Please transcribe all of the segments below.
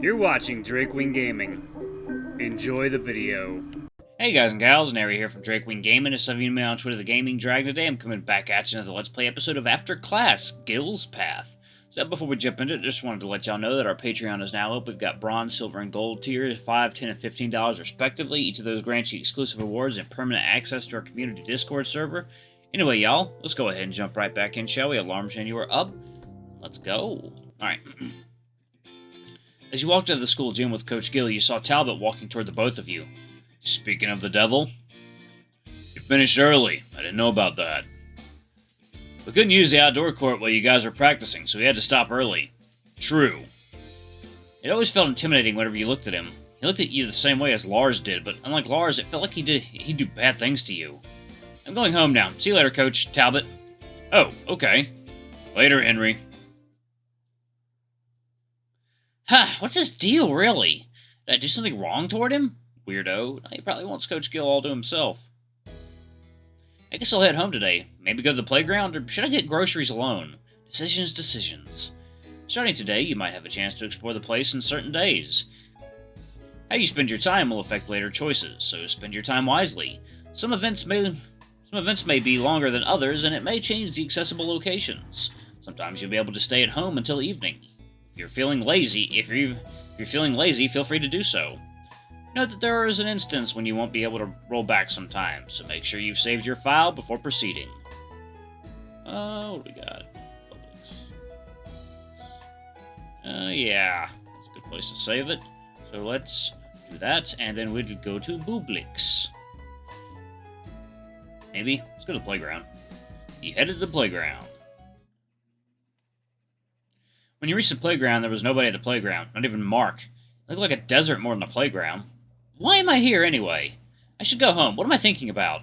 You're watching Drakewing Gaming. Enjoy the video. Hey guys and gals, Nary here from Drakewing Gaming. As some of you know on Twitter, the Gaming Dragon. Today I'm coming back at you another Let's Play episode of After Class, Gil's Path. So before we jump into it, just wanted to let y'all know that our Patreon is now up. We've got bronze, silver, and gold tiers, $5, $10, and $15 respectively. Each of those grants you exclusive awards and permanent access to our community Discord server. Anyway, y'all, let's go ahead and jump right back in, shall we? Alarm chain, you are up. Let's go. Alright. As you walked out of the school gym with Coach Gil, you saw Talbot walking toward the both of you. Speaking of the devil, you finished early. I didn't know about that. We couldn't use the outdoor court while you guys were practicing, so we had to stop early. True. It always felt intimidating whenever you looked at him. He looked at you the same way as Lars did, but unlike Lars, it felt like he'd do bad things to you. I'm going home now. See you later, Coach Talbot. Oh, okay. Later, Henry. Ha! What's his deal, really? Did I do something wrong toward him? Weirdo. He probably wants Coach Gil all to himself. I guess I'll head home today. Maybe go to the playground, or should I get groceries alone? Decisions. Starting today, you might have a chance to explore the place on certain days. How you spend your time will affect later choices, so spend your time wisely. Some events may be longer than others, and it may change the accessible locations. Sometimes you'll be able to stay at home until evening. If you're feeling lazy, feel free to do so. Note that there is an instance when you won't be able to roll back sometimes, so make sure you've saved your file before proceeding. What do we got? Publix. Yeah. It's a good place to save it. So let's do that, and then we'll go to Publix. Maybe? Let's go to the playground. He headed to the playground. When you reached the playground, there was nobody at the playground, not even Mark. It looked like a desert more than a playground. Why am I here, anyway? I should go home. What am I thinking about?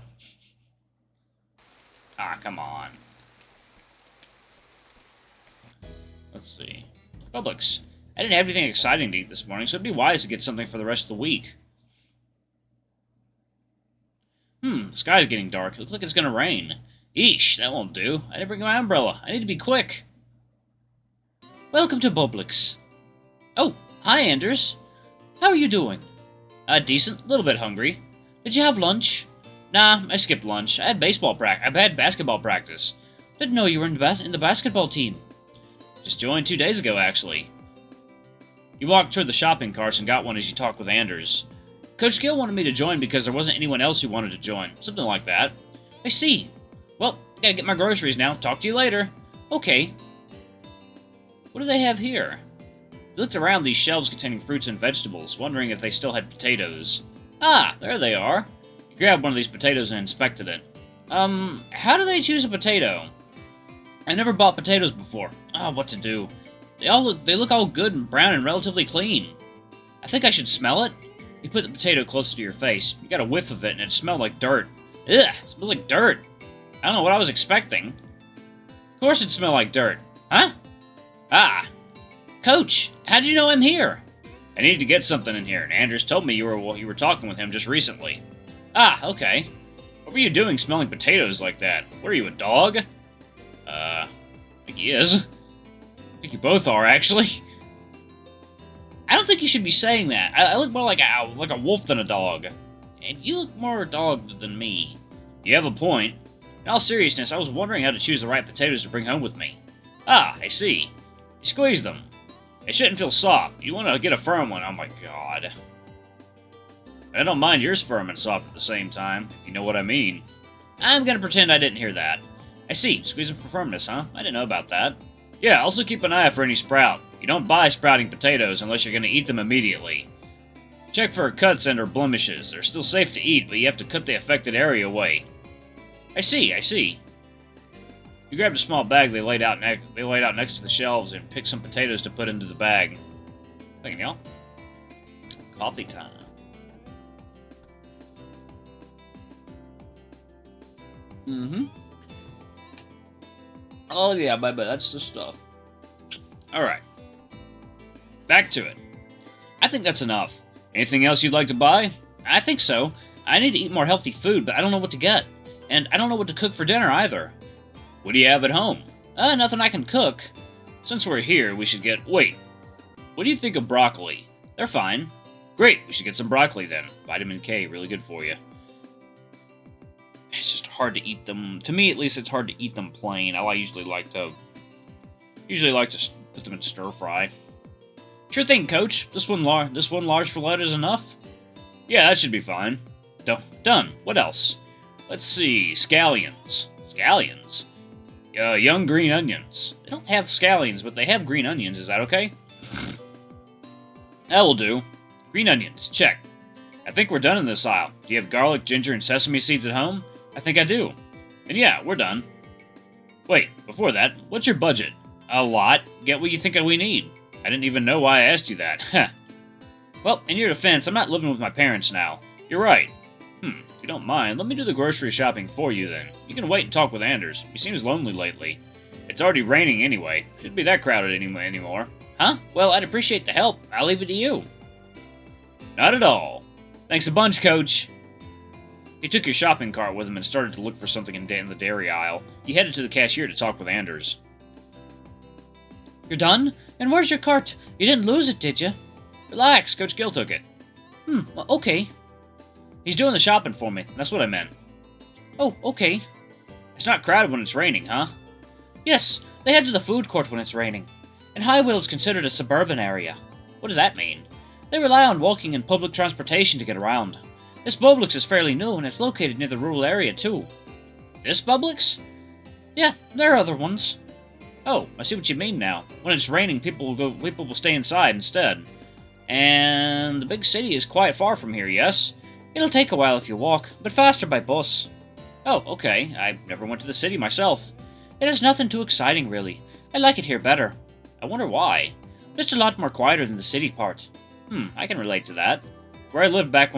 Ah, come on. Let's see. Publix. I didn't have anything exciting to eat this morning, so it'd be wise to get something for the rest of the week. The sky's getting dark. It looks like it's gonna rain. Eesh, that won't do. I didn't bring my umbrella. I need to be quick. Welcome to Publix. Oh, hi, Anders. How are you doing? Decent. A little bit hungry. Did you have lunch? Nah, I skipped lunch. I had basketball practice. Didn't know you were in the basketball team. Just joined 2 days ago, actually. You walked toward the shopping carts and got one as you talked with Anders. Coach Gil wanted me to join because there wasn't anyone else who wanted to join. Something like that. I see. Well, I gotta get my groceries now. Talk to you later. Okay. What do they have here? He looked around these shelves containing fruits and vegetables, wondering if they still had potatoes. Ah, there they are. He grabbed one of these potatoes and inspected it. How do they choose a potato? I never bought potatoes before. What to do? They look all good and brown and relatively clean. I think I should smell it. You put the potato closer to your face. You got a whiff of it and it smelled like dirt. Ugh, it smelled like dirt. I don't know what I was expecting. Of course it smelled like dirt. Huh? Ah. Coach, how did you know I'm here? I needed to get something in here, and Anders told me you were talking with him just recently. Ah, okay. What were you doing smelling potatoes like that? What are you, a dog? I think he is. I think you both are, actually. I don't think you should be saying that. I look more like a wolf than a dog. And you look more a dog than me. You have a point. In all seriousness, I was wondering how to choose the right potatoes to bring home with me. Ah, I see. You squeeze them. They shouldn't feel soft. You want to get a firm one. Oh my god. I don't mind yours firm and soft at the same time, if you know what I mean. I'm gonna pretend I didn't hear that. I see. Squeeze them for firmness, huh? I didn't know about that. Yeah, also keep an eye out for any sprout. You don't buy sprouting potatoes unless you're gonna eat them immediately. Check for cuts and or blemishes. They're still safe to eat, but you have to cut the affected area away. I see. You grabbed a small bag they laid out next to the shelves and picked some potatoes to put into the bag. Thank you, y'all. Coffee time. Oh yeah, baby, that's the stuff. Alright. Back to it. I think that's enough. Anything else you'd like to buy? I think so. I need to eat more healthy food, but I don't know what to get. And I don't know what to cook for dinner either. What do you have at home? Nothing I can cook. Since we're here, we should get... Wait. what do you think of broccoli? They're fine. Great, we should get some broccoli then. Vitamin K, really good for you. It's just hard to eat them. To me, at least, it's hard to eat them plain. I usually like to put them in stir fry. Sure thing, Coach. This one large fillet is enough. Yeah, that should be fine. Done. What else? Let's see. Scallions. Scallions. Young green onions. They don't have scallions, but they have green onions. Is that okay? That will do. Green onions. Check. I think we're done in this aisle. Do you have garlic, ginger, and sesame seeds at home? I think I do. And yeah, we're done. Wait, before that, what's your budget? A lot. Get what you think we need. I didn't even know why I asked you that. Heh. Well, in your defense, I'm not living with my parents now. You're right. If you don't mind, let me do the grocery shopping for you then. You can wait and talk with Anders. He seems lonely lately. It's already raining anyway. Shouldn't be that crowded anymore. Huh? Well, I'd appreciate the help. I'll leave it to you. Not at all. Thanks a bunch, Coach. He took your shopping cart with him and started to look for something in the dairy aisle. He headed to the cashier to talk with Anders. You're done? And where's your cart? You didn't lose it, did you? Relax, Coach Gil took it. Well, okay. He's doing the shopping for me. That's what I meant. Oh, okay. It's not crowded when it's raining, huh? Yes, they head to the food court when it's raining. And Highwell is considered a suburban area. What does that mean? They rely on walking and public transportation to get around. This Publix is fairly new, and it's located near the rural area, too. This Publix? Yeah, there are other ones. Oh, I see what you mean now. When it's raining, people will stay inside instead. And the big city is quite far from here, yes? It'll take a while if you walk, but faster by bus. Oh, okay. I never went to the city myself. It has nothing too exciting, really. I like it here better. I wonder why. Just a lot more quieter than the city part. I can relate to that. Where I lived back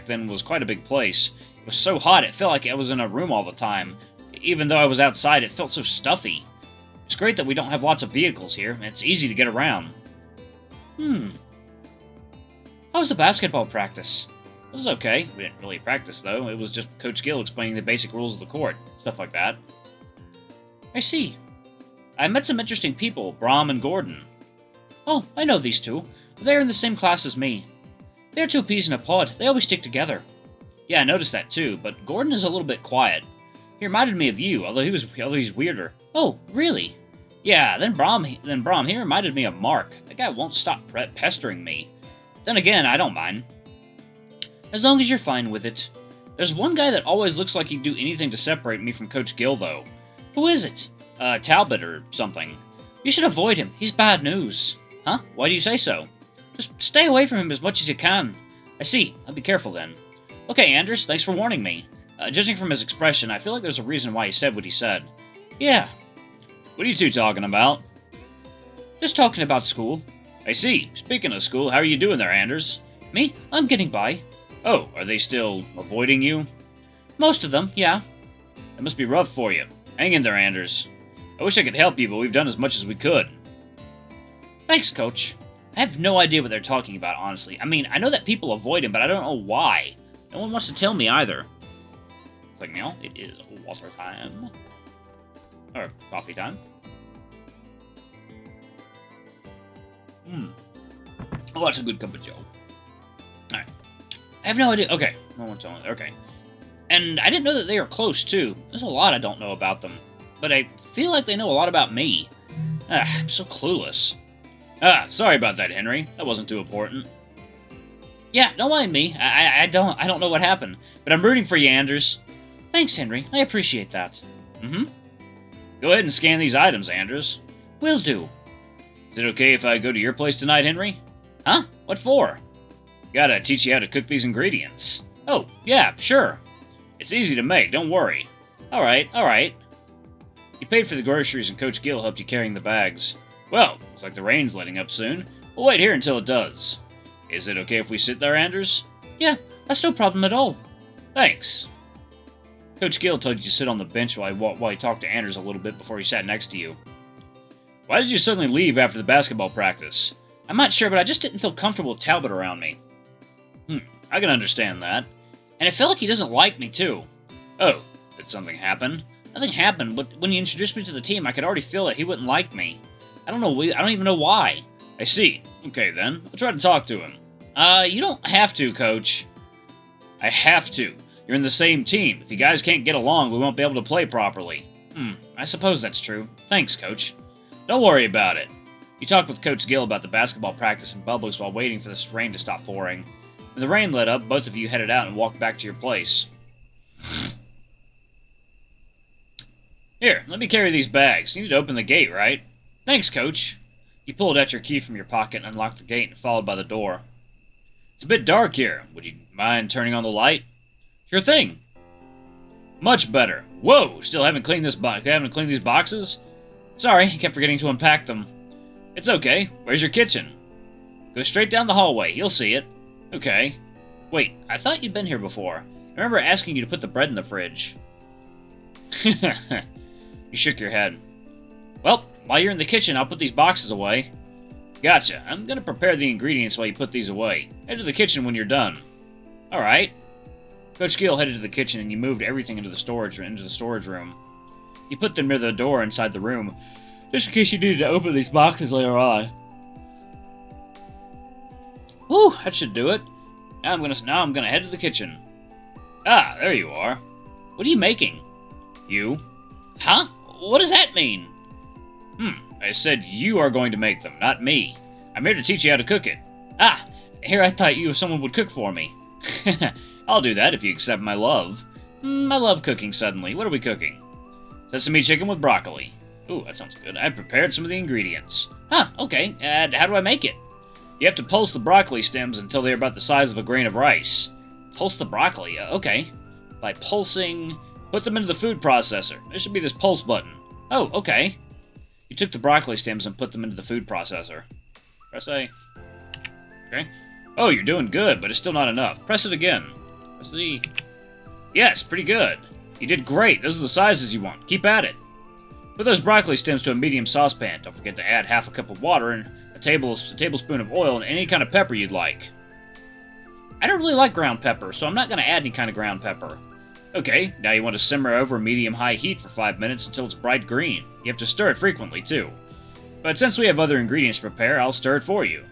then was quite a big place. It was so hot, it felt like I was in a room all the time. Even though I was outside, it felt so stuffy. It's great that we don't have lots of vehicles here, and it's easy to get around. How's the basketball practice? It was okay. We didn't really practice, though. It was just Coach Gil explaining the basic rules of the court. Stuff like that. I see. I met some interesting people, Brom and Gordon. Oh, I know these two. They're in the same class as me. They're two peas in a pod. They always stick together. Yeah, I noticed that too, but Gordon is a little bit quiet. He reminded me of you, although he's weirder. Oh, really? Yeah, then Brom he reminded me of Mark. That guy won't stop pestering me. Then again, I don't mind. As long as you're fine with it. There's one guy that always looks like he'd do anything to separate me from Coach Gil, though. Who is it? Talbot or something. You should avoid him. He's bad news. Huh? Why do you say so? Just stay away from him as much as you can. I see. I'll be careful then. Okay, Anders, thanks for warning me. Judging from his expression, I feel like there's a reason why he said what he said. Yeah. What are you two talking about? Just talking about school. I see. Speaking of school, how are you doing there, Anders? Me? I'm getting by. Oh, are they still avoiding you? Most of them, yeah. It must be rough for you. Hang in there, Anders. I wish I could help you, but we've done as much as we could. Thanks, Coach. I have no idea what they're talking about, honestly. I mean, I know that people avoid him, but I don't know why. No one wants to tell me either. It's like, now it is water time. Or coffee time. Oh, that's a good cup of joe. Alright. I have no idea. Okay. No one telling me. Okay. And I didn't know that they were close, too. There's a lot I don't know about them. But I feel like they know a lot about me. I'm so clueless. Sorry about that, Henry. That wasn't too important. Yeah, don't mind me. I don't know what happened. But I'm rooting for you, Anders. Thanks, Henry. I appreciate that. Go ahead and scan these items, Anders. Will do. Is it okay if I go to your place tonight, Henry? Huh? What for? Gotta teach you how to cook these ingredients. Oh, yeah, sure. It's easy to make, don't worry. Alright. You paid for the groceries and Coach Gil helped you carrying the bags. Well, looks like the rain's letting up soon. We'll wait here until it does. Is it okay if we sit there, Anders? Yeah, that's no problem at all. Thanks. Coach Gil told you to sit on the bench while he talked to Anders a little bit before he sat next to you. Why did you suddenly leave after the basketball practice? I'm not sure, but I just didn't feel comfortable with Talbot around me. I can understand that. And it felt like he doesn't like me, too. Oh, did something happen? Nothing happened, but when he introduced me to the team, I could already feel that he wouldn't like me. I don't even know why. I see. Okay, then. I'll try to talk to him. You don't have to, Coach. I have to. You're in the same team. If you guys can't get along, we won't be able to play properly. I suppose that's true. Thanks, Coach. Don't worry about it. You talked with Coach Gil about the basketball practice in Publix while waiting for this rain to stop pouring. When the rain let up, both of you headed out and walked back to your place. Here, let me carry these bags. You need to open the gate, right? Thanks, Coach. You pulled out your key from your pocket and unlocked the gate and followed by the door. It's a bit dark here. Would you mind turning on the light? Sure thing. Much better. Whoa, still haven't cleaned these boxes? Sorry, I kept forgetting to unpack them. It's okay. Where's your kitchen? Go straight down the hallway. You'll see it. Okay. Wait, I thought you'd been here before. I remember asking you to put the bread in the fridge. You shook your head. Well, while you're in the kitchen, I'll put these boxes away. Gotcha. I'm gonna prepare the ingredients while you put these away. Head to the kitchen when you're done. Alright. Coach Gil headed to the kitchen and you moved everything into the storage room. You put them near the door inside the room, just in case you needed to open these boxes later on. Whew, that should do it. Now I'm gonna head to the kitchen. Ah, there you are. What are you making? You. Huh? What does that mean? I said you are going to make them, not me. I'm here to teach you how to cook it. Ah, here I thought someone would cook for me. I'll do that if you accept my love. I love cooking suddenly. What are we cooking? Sesame chicken with broccoli. Ooh, that sounds good. I've prepared some of the ingredients. Huh, okay. How do I make it? You have to pulse the broccoli stems until they're about the size of a grain of rice. Pulse the broccoli? Okay. By pulsing, put them into the food processor. There should be this pulse button. Oh, okay. You took the broccoli stems and put them into the food processor. Press A. Okay. Oh, you're doing good, but it's still not enough. Press it again. Press E. Yes, pretty good. You did great. Those are the sizes you want. Keep at it. Put those broccoli stems to a medium saucepan. Don't forget to add half a cup of water and a tablespoon of oil and any kind of pepper you'd like. I don't really like ground pepper, so I'm not going to add any kind of ground pepper. Okay, now you want to simmer over medium-high heat for 5 minutes until it's bright green. You have to stir it frequently, too. But since we have other ingredients to prepare, I'll stir it for you.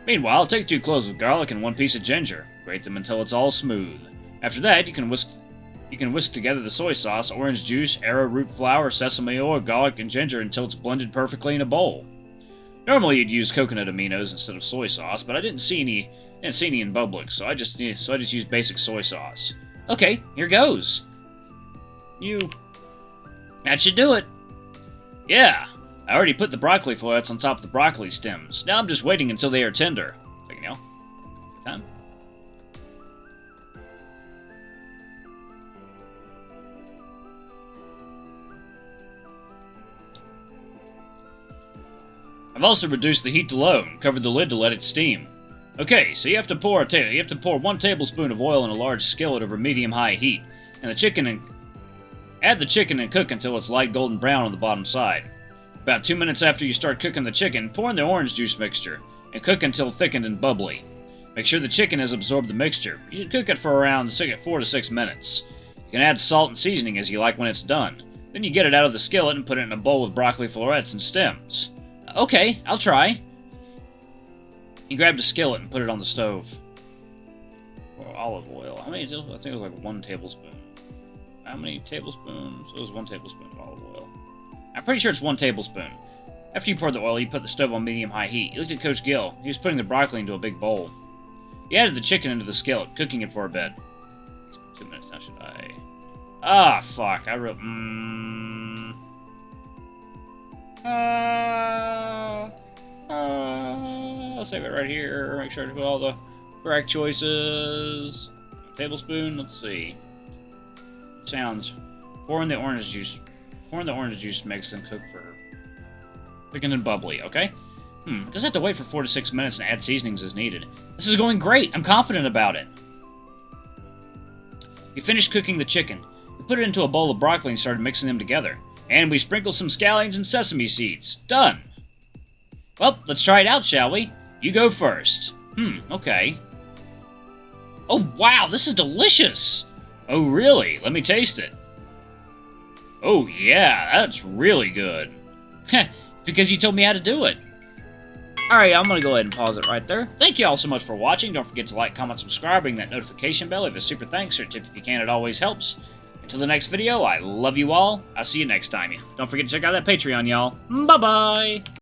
Meanwhile, take 2 cloves of garlic and 1 piece of ginger. Grate them until it's all smooth. After that, you can whisk together the soy sauce, orange juice, arrowroot flour, sesame oil, garlic, and ginger until it's blended perfectly in a bowl. Normally, you'd use coconut aminos instead of soy sauce, but I didn't see any in Publix, so I just used basic soy sauce. Okay, here goes. That should do it. Yeah, I already put the broccoli florets on top of the broccoli stems. Now I'm just waiting until they are tender. Take now. Time. I've also reduced the heat to low and covered the lid to let it steam. Okay, so you have to pour 1 tablespoon of oil in a large skillet over medium-high heat, and add the chicken and cook until it's light golden brown on the bottom side. About 2 minutes after you start cooking the chicken, pour in the orange juice mixture and cook until thickened and bubbly. Make sure the chicken has absorbed the mixture. You should cook it for around 4 to 6 minutes. You can add salt and seasoning as you like when it's done. Then you get it out of the skillet and put it in a bowl with broccoli florets and stems. Okay, I'll try. He grabbed a skillet and put it on the stove. Or olive oil. How many? I think it was like 1 tablespoon. How many tablespoons? It was 1 tablespoon of olive oil. I'm pretty sure it's 1 tablespoon. After you poured the oil, you put the stove on medium-high heat. You looked at Coach Gil. He was putting the broccoli into a big bowl. He added the chicken into the skillet, cooking it for a bit. 2 minutes now, should I? Ah, fuck. I wrote. I'll save it right here. Make sure to put all the correct choices. A tablespoon. Let's see. Sounds. Pour in the orange juice. Pour in the orange juice mix and cook for thickened and bubbly. Okay. Just have to wait for 4 to 6 minutes and add seasonings as needed. This is going great. I'm confident about it. You finished cooking the chicken. We put it into a bowl of broccoli and started mixing them together. And we sprinkled some scallions and sesame seeds. Done. Well, let's try it out, shall we? You go first. Okay. Oh, wow, this is delicious. Oh, really? Let me taste it. Oh, yeah, that's really good. Heh, it's because you told me how to do it. Alright, I'm gonna go ahead and pause it right there. Thank you all so much for watching. Don't forget to like, comment, subscribe, ring that notification bell. Leave a super thanks or a tip if you can. It always helps. Until the next video, I love you all. I'll see you next time. Don't forget to check out that Patreon, y'all. Bye-bye!